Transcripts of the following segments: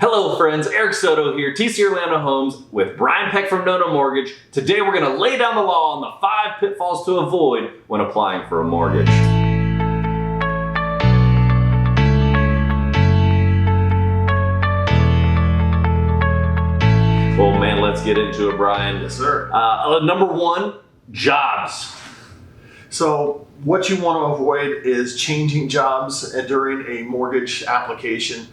Hello friends, Eric Soto here, TC Orlando Homes with Brian Peck from No Mortgage. Today we're going to lay down the law on the 5 pitfalls to avoid when applying for a mortgage. Well man, let's get into it, Brian. Yes, sir. Number 1, jobs. So what you want to avoid is changing jobs during a mortgage application.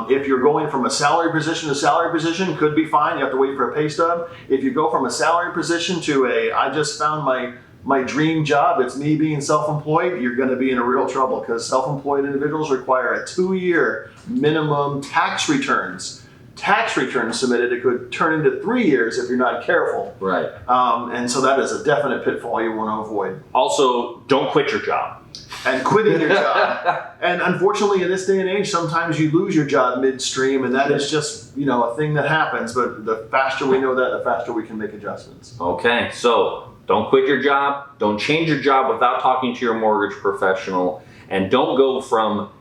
If you're going from a salary position to salary position, could be fine. You have to wait for a pay stub. If you go from a salary position to I just found my dream job, it's me being self-employed, you're going to be in a real trouble because self-employed individuals require a 2-year minimum tax returns submitted. It could turn into 3 years if you're not careful. Right. And so that is a definite pitfall you want to avoid. Also, don't quit your job. And quitting your job. And unfortunately, in this day and age, sometimes you lose your job midstream, and that is just, a thing that happens. But the faster we know that, the faster we can make adjustments. Okay, so don't quit your job. Don't change your job without talking to your mortgage professional. And don't go from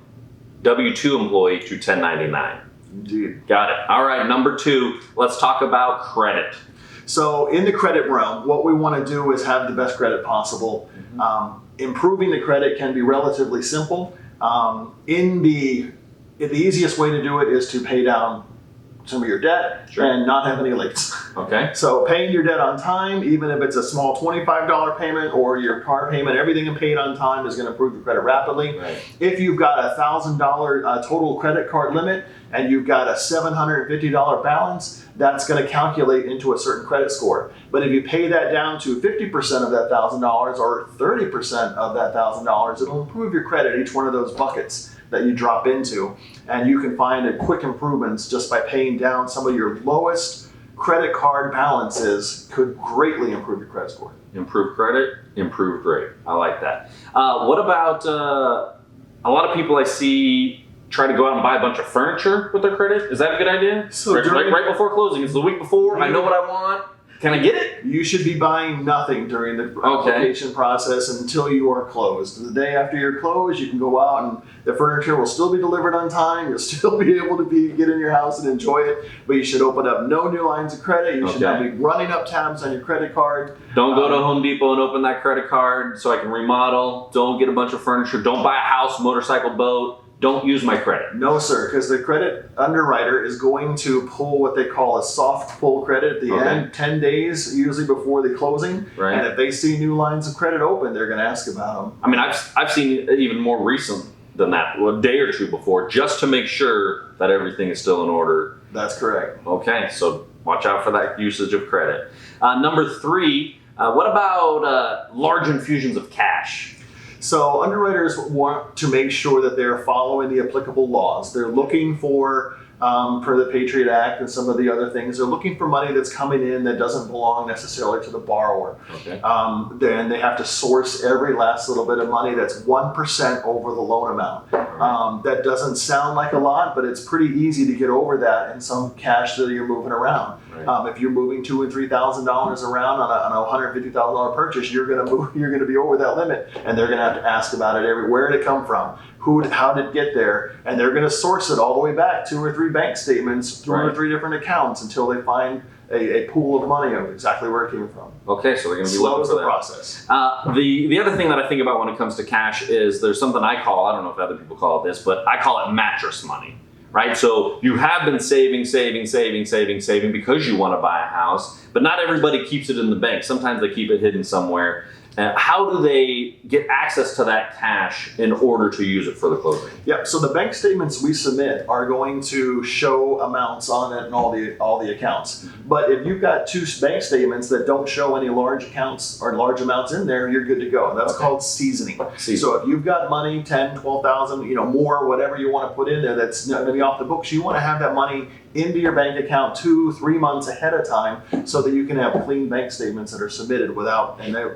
W-2 employee to 1099. Indeed. Got it. All right, number 2, let's talk about credit. So in the credit realm, what we want to do is have the best credit possible. Improving the credit can be relatively simple. The easiest way to do it is to pay down some of your debt and not have any leaks. Okay. So paying your debt on time, even if it's a small $25 payment or your car payment, everything paid on time is going to improve your credit rapidly. Right. If you've got a $1,000 total credit card limit and you've got a $750 balance, that's going to calculate into a certain credit score. But if you pay that down to 50% of that $1,000 or 30% of that $1,000, it'll improve your credit, each one of those buckets that you drop into. And you can find a quick improvements just by paying down some of your lowest credit card balances could greatly improve your credit score. Improve credit, improve rate. I like that. What about a lot of people I see try to go out and buy a bunch of furniture with their credit? Is that a good idea? So right before closing, it's the week before, I know what I want. Can I get it? You should be buying nothing during the application process until you are closed. The day after you're closed, you can go out and the furniture will still be delivered on time. You'll still be able to get in your house and enjoy it, but you should open up no new lines of credit. You should not be running up tabs on your credit card. Don't go to Home Depot and open that credit card so I can remodel. Don't get a bunch of furniture. Don't buy a house, motorcycle, boat. Don't use my credit. No, sir, because the credit underwriter is going to pull what they call a soft pull credit at the end, 10 days usually before the closing. Right. And if they see new lines of credit open, they're going to ask about them. I mean, I've seen even more recent than that, a day or two before, just to make sure that everything is still in order. That's correct. Okay, so watch out for that usage of credit. Number 3, what about large infusions of cash? So underwriters want to make sure that they're following the applicable laws. They're looking for the Patriot Act and some of the other things. They're looking for money that's coming in that doesn't belong necessarily to the borrower. Okay. Then they have to source every last little bit of money that's 1% over the loan amount. That doesn't sound like a lot, but it's pretty easy to get over that in some cash that you're moving around. Right. If you're moving $2,000 and $3,000 around on a $150,000 purchase, you're going to be over that limit, and they're going to have to ask about it where did it come from? How did it get there? And they're going to source it all the way back, 2 or 3 bank statements, 2 or 3 different accounts until they find a pool of money of exactly where it came from. Okay, so they're going to be slows looking for the process. The other thing that I think about when it comes to cash is there's something I don't know if other people call it this, but I call it mattress money. Right? So you have been saving because you want to buy a house, but not everybody keeps it in the bank. Sometimes they keep it hidden somewhere. How do they get access to that cash in order to use it for the closing? Yep. So the bank statements we submit are going to show amounts on it and all the accounts. But if you've got 2 bank statements that don't show any large accounts or large amounts in there, you're good to go. That's called seasoning. So if you've got money, 10, 12,000, more, whatever you want to put in there that's not going to be off the books, you want to have that money into your bank account 2-3 months ahead of time so that you can have clean bank statements that are submitted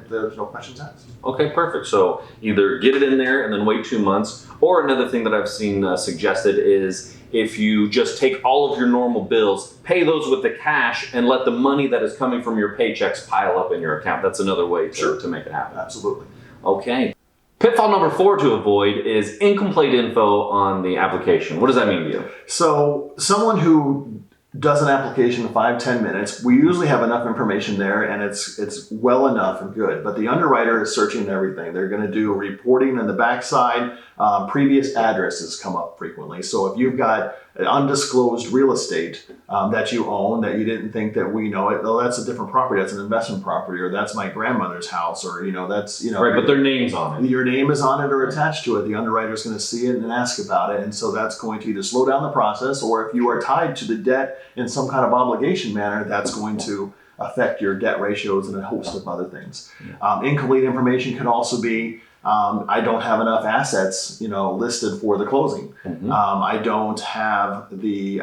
there's no questions asked. Okay, perfect. So either get it in there and then wait 2 months, or another thing that I've seen suggested is if you just take all of your normal bills, pay those with the cash, and let the money that is coming from your paychecks pile up in your account. That's another way to make it happen. Absolutely. Okay. Pitfall number 4 to avoid is incomplete info on the application. What does that mean to you? So someone who does an application in 5-10 minutes, we usually have enough information there and it's well enough and good. But the underwriter is searching everything. They're going to do reporting on the backside. Previous addresses come up frequently. So if you've got an undisclosed real estate that you own that you didn't think that we know it, oh, that's a different property. That's an investment property, or that's my grandmother's house, or that's right. But their name's on it. Your name is on it or attached to it. The underwriter is going to see it and ask about it, and so that's going to either slow down the process, or if you are tied to the debt in some kind of obligation manner, that's going to affect your debt ratios and a host of other things. Incomplete information can also be I don't have enough assets, listed for the closing. I don't have the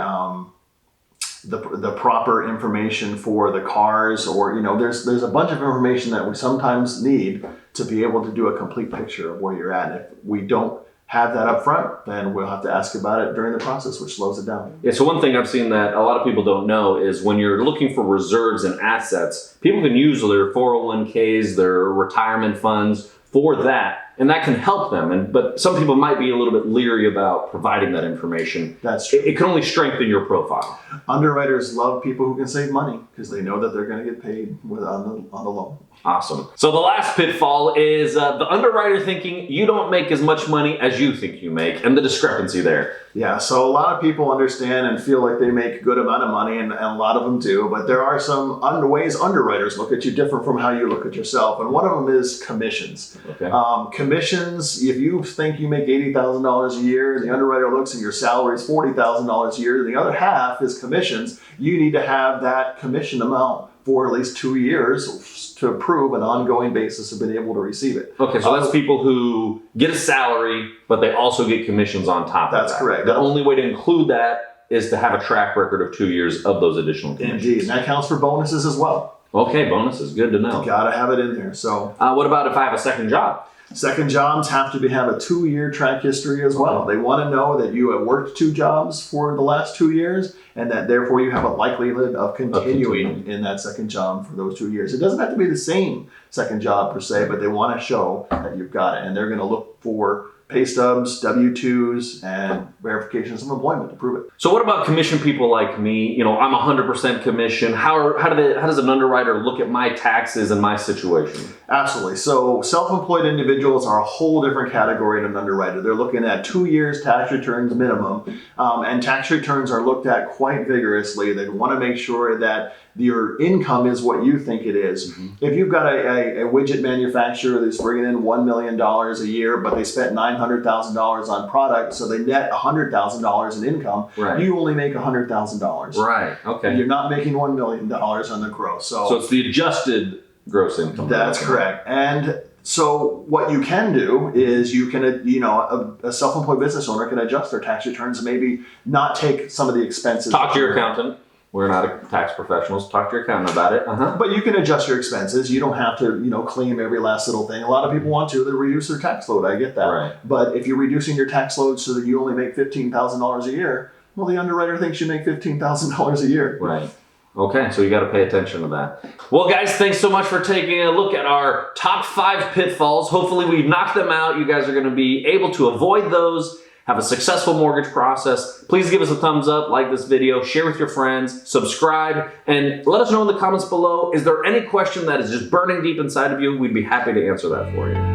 proper information for the cars, or there's a bunch of information that we sometimes need to be able to do a complete picture of where you're at. And if we don't have that up front, then we'll have to ask about it during the process, which slows it down. Yeah, so one thing I've seen that a lot of people don't know is when you're looking for reserves and assets, people can use their 401ks, their retirement funds for that, and that can help them. But some people might be a little bit leery about providing that information. That's true. It can only strengthen your profile. Underwriters love people who can save money because they know that they're going to get paid on the loan. Awesome. So the last pitfall is the underwriter thinking you don't make as much money as you think you make, and the discrepancy there. Yeah, so a lot of people understand and feel like they make a good amount of money, and a lot of them do, but there are some ways underwriters look at you different from how you look at yourself, and one of them is commissions. Okay. Commissions, if you think you make $80,000 a year, and the underwriter looks and your salary is $40,000 a year, and the other half is commissions, you need to have that commission amount for at least 2 years to prove an ongoing basis of being able to receive it. Okay, so that's people who get a salary, but they also get commissions on top of that. That's correct. The only way to include that is to have a track record of 2 years of those additional commissions. Indeed, and that counts for bonuses as well. Okay, bonuses, good to know. You gotta have it in there. So, what about if I have a second job? Second jobs have to have a 2-year track history as well. Okay. They want to know that you have worked 2 jobs for the last 2 years, and that therefore you have a likelihood of continuing in that second job for those 2 years. It doesn't have to be the same second job per se, but they want to show that you've got it, and they're going to look for pay stubs, W-2s, and verifications of employment to prove it. So what about commission people like me? I'm 100% commission. How does an underwriter look at my taxes and my situation? Absolutely. So self-employed individuals are a whole different category than an underwriter. They're looking at 2 years tax returns minimum, and tax returns are looked at quite vigorously. They want to make sure that your income is what you think it is. If you've got a widget manufacturer that's bringing in $1 million a year, but they spent $900,000 on product, so they net $100,000 in income, right. You only make $100,000. Right, okay. You're not making $1 million on the gross. So it's the adjusted gross income. That's correct. And so what you can do is you can, a self-employed business owner can adjust their tax returns and maybe not take some of the expenses. Talk to your accountant. We're not tax professionals. Talk to your accountant about it. But you can adjust your expenses. You don't have to, claim every last little thing. A lot of people want to. They reduce their tax load. I get that. Right. But if you're reducing your tax load so that you only make $15,000 a year, well, the underwriter thinks you make $15,000 a year. Right. Okay, so you got to pay attention to that. Well, guys, thanks so much for taking a look at our top 5 pitfalls. Hopefully we've knocked them out. You guys are going to be able to avoid those, have a successful mortgage process. Please give us a thumbs up, like this video, share with your friends, subscribe, and let us know in the comments below, is there any question that is just burning deep inside of you? We'd be happy to answer that for you.